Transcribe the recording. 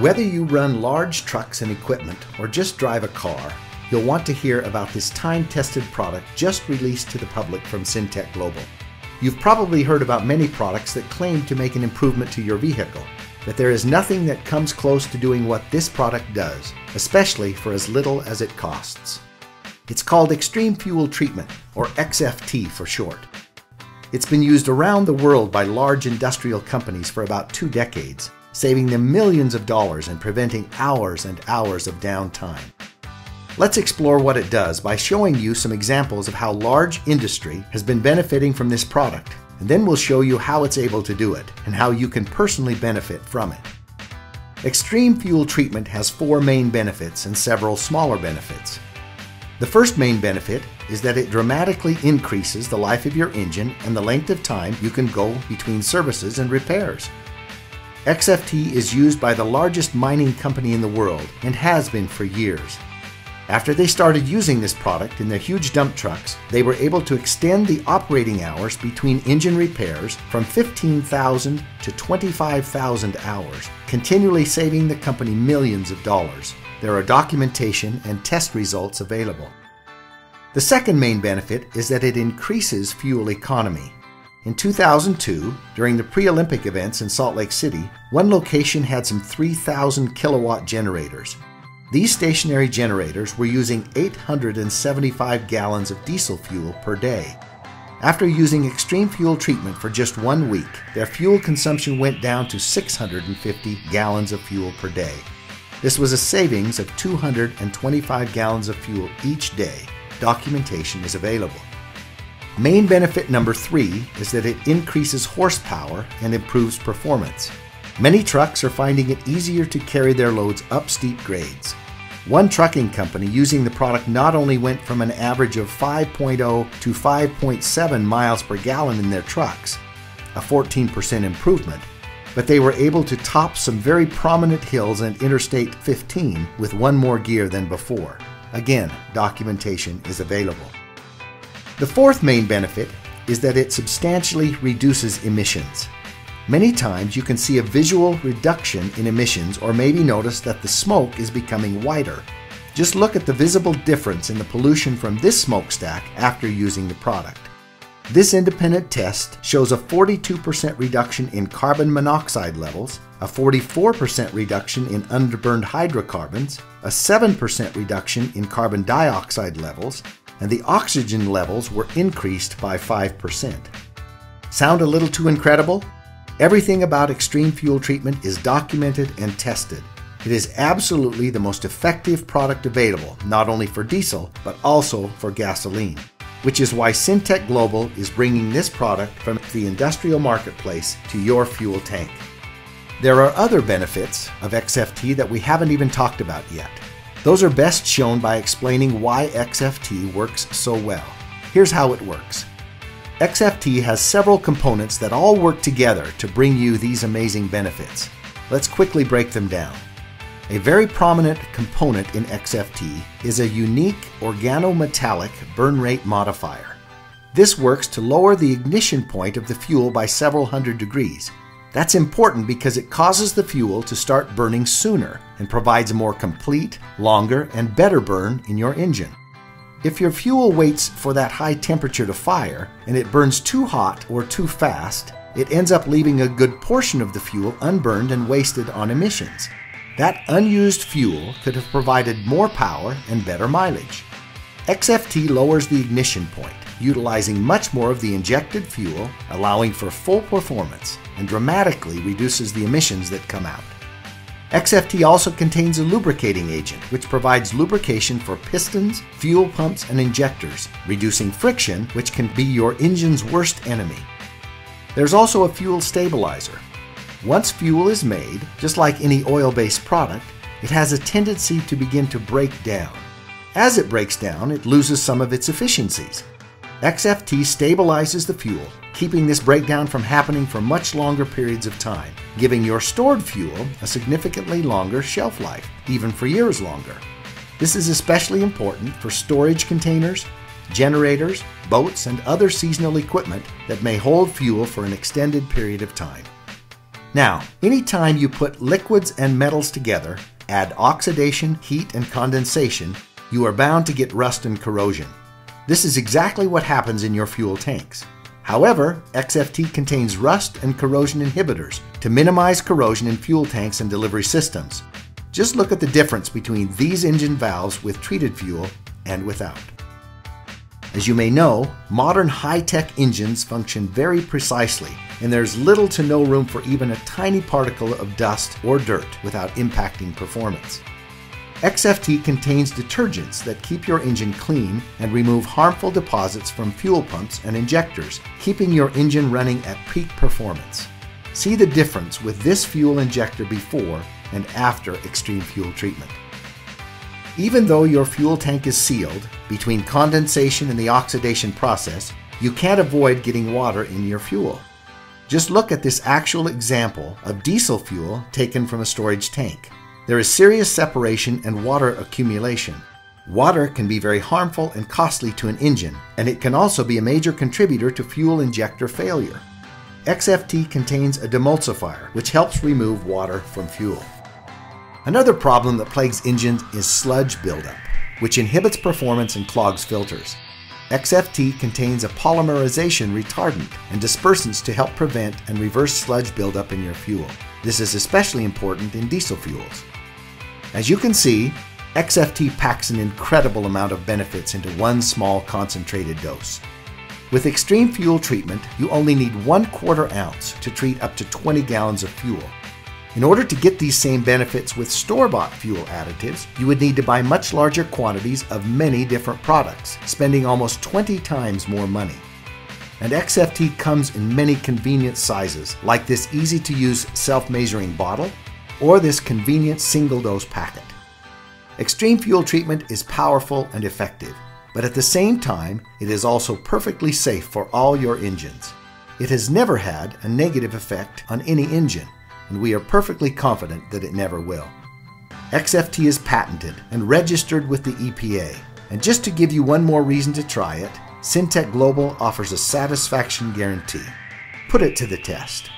Whether you run large trucks and equipment or just drive a car, you'll want to hear about this time-tested product just released to the public from Syntek Global. You've probably heard about many products that claim to make an improvement to your vehicle, but there is nothing that comes close to doing what this product does, especially for as little as it costs. It's called Xtreme Fuel Treatment, or XFT for short. It's been used around the world by large industrial companies for about 2 decades, saving them millions of dollars and preventing hours and hours of downtime. Let's explore what it does by showing you some examples of how large industry has been benefiting from this product, and then we'll show you how it's able to do it and how you can personally benefit from it. Xtreme Fuel Treatment has 4 main benefits and several smaller benefits. The first main benefit is that it dramatically increases the life of your engine and the length of time you can go between services and repairs. XFT is used by the largest mining company in the world and has been for years. After they started using this product in their huge dump trucks, they were able to extend the operating hours between engine repairs from 15,000 to 25,000 hours, continually saving the company millions of dollars. There are documentation and test results available. The second main benefit is that it increases fuel economy. In 2002, during the pre-Olympic events in Salt Lake City, one location had some 3,000 kilowatt generators. These stationary generators were using 875 gallons of diesel fuel per day. After using Xtreme Fuel Treatment for just 1 week, their fuel consumption went down to 650 gallons of fuel per day. This was a savings of 225 gallons of fuel each day. Documentation is available. Main benefit number 3 is that it increases horsepower and improves performance. Many trucks are finding it easier to carry their loads up steep grades. One trucking company using the product not only went from an average of 5.0 to 5.7 miles per gallon in their trucks, a 14% improvement, but they were able to top some very prominent hills and Interstate 15 with 1 more gear than before. Again, documentation is available. The fourth main benefit is that it substantially reduces emissions. Many times you can see a visual reduction in emissions or maybe notice that the smoke is becoming whiter. Just look at the visible difference in the pollution from this smokestack after using the product. This independent test shows a 42% reduction in carbon monoxide levels, a 44% reduction in underburned hydrocarbons, a 7% reduction in carbon dioxide levels, and the oxygen levels were increased by 5%. Sound a little too incredible? Everything about Xtreme Fuel Treatment is documented and tested. It is absolutely the most effective product available, not only for diesel, but also for gasoline, which is why Syntek Global is bringing this product from the industrial marketplace to your fuel tank. There are other benefits of XFT that we haven't even talked about yet. Those are best shown by explaining why XFT works so well. Here's how it works. XFT has several components that all work together to bring you these amazing benefits. Let's quickly break them down. A very prominent component in XFT is a unique organometallic burn rate modifier. This works to lower the ignition point of the fuel by several hundred degrees. That's important because it causes the fuel to start burning sooner and provides a more complete, longer, and better burn in your engine. If your fuel waits for that high temperature to fire and it burns too hot or too fast, it ends up leaving a good portion of the fuel unburned and wasted on emissions. That unused fuel could have provided more power and better mileage. XFT lowers the ignition point, utilizing much more of the injected fuel, allowing for full performance, and dramatically reduces the emissions that come out. XFT also contains a lubricating agent, which provides lubrication for pistons, fuel pumps, and injectors, reducing friction, which can be your engine's worst enemy. There's also a fuel stabilizer. Once fuel is made, just like any oil-based product, it has a tendency to begin to break down. As it breaks down, it loses some of its efficiencies. XFT stabilizes the fuel, keeping this breakdown from happening for much longer periods of time, giving your stored fuel a significantly longer shelf life, even for years longer. This is especially important for storage containers, generators, boats, and other seasonal equipment that may hold fuel for an extended period of time. Now, anytime you put liquids and metals together, add oxidation, heat, and condensation, you are bound to get rust and corrosion. This is exactly what happens in your fuel tanks. However, XFT contains rust and corrosion inhibitors to minimize corrosion in fuel tanks and delivery systems. Just look at the difference between these engine valves with treated fuel and without. As you may know, modern high-tech engines function very precisely, and there's little to no room for even a tiny particle of dust or dirt without impacting performance. XFT contains detergents that keep your engine clean and remove harmful deposits from fuel pumps and injectors, keeping your engine running at peak performance. See the difference with this fuel injector before and after Xtreme Fuel Treatment. Even though your fuel tank is sealed, between condensation and the oxidation process, you can't avoid getting water in your fuel. Just look at this actual example of diesel fuel taken from a storage tank. There is serious separation and water accumulation. Water can be very harmful and costly to an engine, and it can also be a major contributor to fuel injector failure. XFT contains a demulsifier, which helps remove water from fuel. Another problem that plagues engines is sludge buildup, which inhibits performance and clogs filters. XFT contains a polymerization retardant and dispersants to help prevent and reverse sludge buildup in your fuel. This is especially important in diesel fuels. As you can see, XFT packs an incredible amount of benefits into one small concentrated dose. With Xtreme Fuel Treatment, you only need 1/4 ounce to treat up to 20 gallons of fuel. In order to get these same benefits with store-bought fuel additives, you would need to buy much larger quantities of many different products, spending almost 20 times more money. And XFT comes in many convenient sizes, like this easy-to-use self-measuring bottle, or this convenient single-dose packet. Xtreme Fuel Treatment is powerful and effective, but at the same time, it is also perfectly safe for all your engines. It has never had a negative effect on any engine, and we are perfectly confident that it never will. XFT is patented and registered with the EPA, and just to give you one more reason to try it, Syntek Global offers a satisfaction guarantee. Put it to the test.